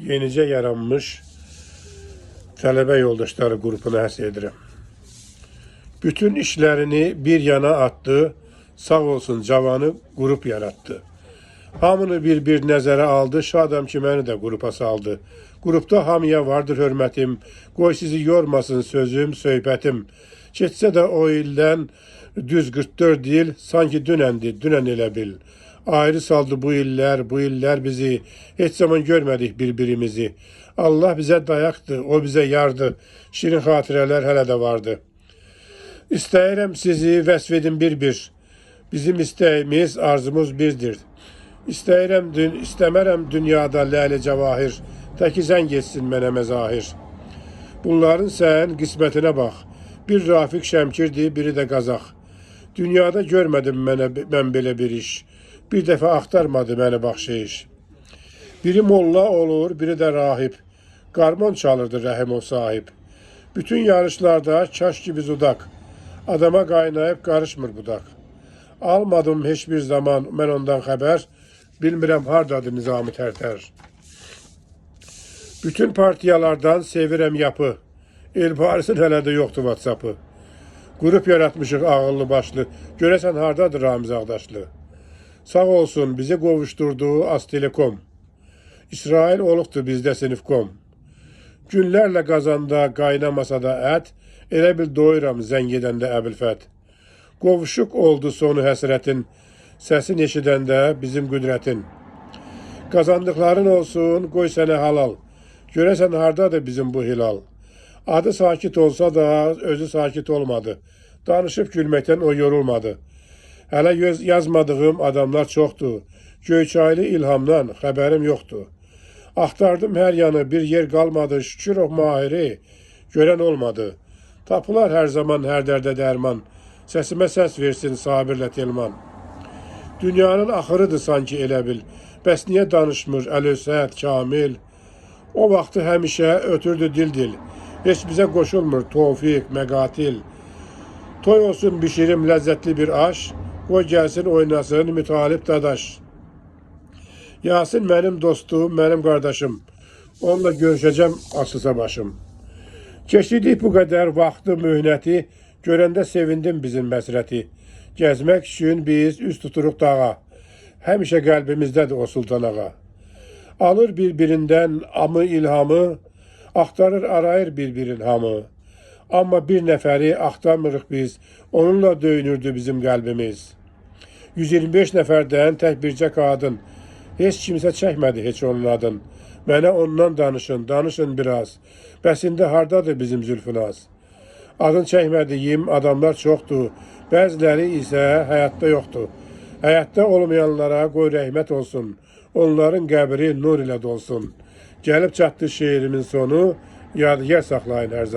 Yenicə yaranmış tələbə yoldaşları qrupuna həsr edirəm. Bütün işlərini bir yana attı, sağ olsun cavanı qrup yarattı. Hamını bir nəzərə aldı, şadam ki məni də qrupa saldı. Qrupda hamıya vardır hörmətim, qoy sizi yormasın sözüm, söhbətim. Keçsə də o ildən düz 44 il, sanki dünəndir, dünən elə bil. Ayrı saldı bu illər bizi, heç zaman görmədik bir-birimizi. Allah bizə dayaqdı, o bizə yardı, şirin xatirələr hələ də vardı. İstəyirəm sizi vəsf edin bir-bir, bizim istəyimiz, arzumuz birdir. İstəmərəm dünyada ləli cəvahir, təki zəng etsin mənə məzahir. Bunların sən qismətinə bax, bir Rafiq Şəmkirdir, biri də Qazaq. Dünyada görmədim mən belə bir iş, bir dəfə axtarmadı məni baxşeyiş. Biri molla olur, biri də rahib, qarmon çalırdı rəhim o sahib. Bütün yarışlarda kaş ki biz udak, adama qaynayıb qarışmır budak. Almadım heç bir zaman mən ondan xəbər, bilmirəm hardadır Nizami Tərtər. Bütün partiyalardan sevirəm yapı, Elbarisin hələ də yoxdur WhatsApp'ı. Qrup yaratmışıq ağıllı başlı, görəsən hardadır Ramiz Ağdaşlı. Sağ olsun bizi qovuşturduğu Aztelekom. İsrail olubdur bizdə sinifkom. Günlərlə qazanda, qaynamasa da ət, elə bil doyuram zəng edəndə Əbilfət. Qovuşuq oldu sonu həsrətin, səsin eşidəndə bizim qüdrətin. Qazandıqların olsun, qoy sənə halal, görəsən hardadır bizim bu hilal. Adı sakit olsa da özü sakit olmadı, danışıb gülməkdən o yorulmadı. Hələ yazmadığım adamlar çoxdur, Göyçaylı İlhamdan xəbərim yoxdur. Axtardım hər yanı, bir yer qalmadı, Şükürov Mahiri, görən olmadı. Tapılar hər zaman, hər dərdə dərman, səsimə səs versin Sabirlə Telman. Dünyanın axırıdır sanki elə bil, bəs niyə danışmır Əl-Ösət, Kamil? O vaxtı həmişə ötürdü dil-dil, heç bizə qoşulmur Tofiq, Məqatil. Toy olsun bişirim ləzzətli bir aş, qoy gəlsin oynasın Mütalib Dadaş. Yasin mənim dostum, mənim qardaşım, onunla görüşəcəm asısa başım. Keçirdik bu qədər vaxtı, mühnəti, görəndə sevindim bizim məsrəti. Gəzmək üçün biz üst tuturuq dağa, həmişə qəlbimizdədir o sultan ağa. Alır bir-birindən amı ilhamı, axtarır arayır bir-birin hamı. Amma bir nəfəri axtarmırıq biz, onunla döyünürdü bizim qəlbimiz. 125 nəfərdən tək bircə qadın, heç kimsə çəkmədi heç onun adın. Mənə ondan danışın biraz, bəs indi hardadır bizim Zülfünaz? Adın çəkmədiyim adamlar çoxdur, bəziləri isə həyatda yoxdur. Həyatda olmayanlara qoy rəhmət olsun, onların qəbri nur ilə dolsun. Gəlib çatdı şeirimin sonu, yadigar saxlayın hər zaman.